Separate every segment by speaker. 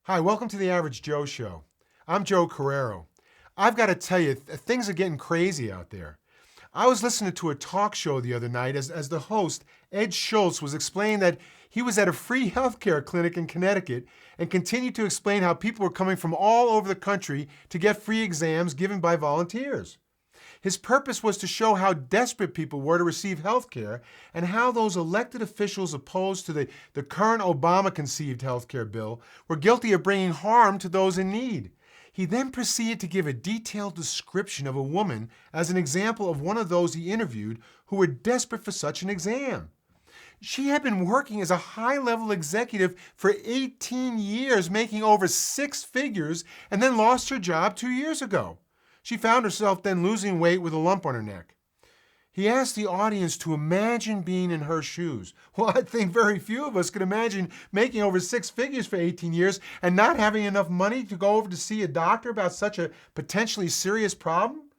Speaker 1: Hi, welcome to the Average Joe Show. I'm Joe Carrero. I've got to tell you, things are getting crazy out there. I was listening to a talk show the other night as the host, Ed Schultz, was explaining that he was at a free healthcare clinic in Connecticut and continued to explain how people were coming from all over the country to get free exams given by volunteers. His purpose was to show how desperate people were to receive health care and how those elected officials opposed to the current Obama-conceived health care bill were guilty of bringing harm to those in need. He then proceeded to give a detailed description of a woman as an example of one of those he interviewed who were desperate for such an exam. She had been working as a high-level executive for 18 years, making over six figures, and then lost her job 2 years ago. She found herself then losing weight with a lump on her neck. He asked the audience to imagine being in her shoes. Well, I think very few of us could imagine making over six figures for 18 years and not having enough money to go over to see a doctor about such a potentially serious problem.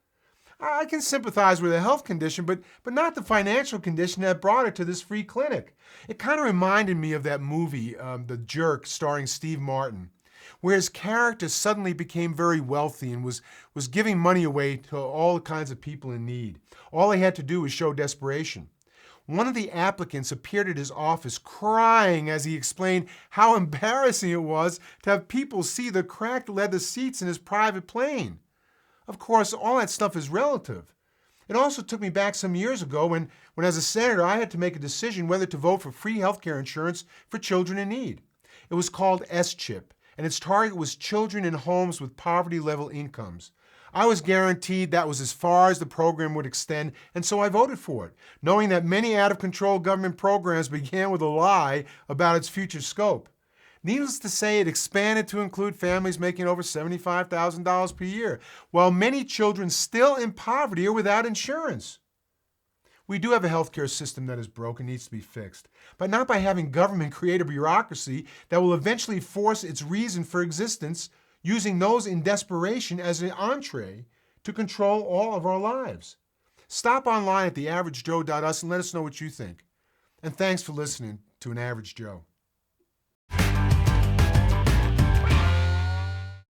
Speaker 1: I can sympathize with a health condition, but not the financial condition that brought her to this free clinic. It kind of reminded me of that movie, The Jerk, starring Steve Martin, where his character suddenly became very wealthy and was giving money away to all kinds of people in need. All he had to do was show desperation. One of the applicants appeared at his office crying as he explained how embarrassing it was to have people see the cracked leather seats in his private plane. Of course, all that stuff is relative. It also took me back some years ago when as a senator I had to make a decision whether to vote for free health care insurance for children in need. It was called S-CHIP, and its target was children in homes with poverty-level incomes. I was guaranteed that was as far as the program would extend, and so I voted for it, knowing that many out-of-control government programs began with a lie about its future scope. Needless to say, it expanded to include families making over $75,000 per year, while many children still in poverty are without insurance. We do have a healthcare system that is broken, needs to be fixed, but not by having government create a bureaucracy that will eventually force its reason for existence, using those in desperation as an entree to control all of our lives. Stop online at theaveragejoe.us and let us know what you think. And thanks for listening to An Average Joe.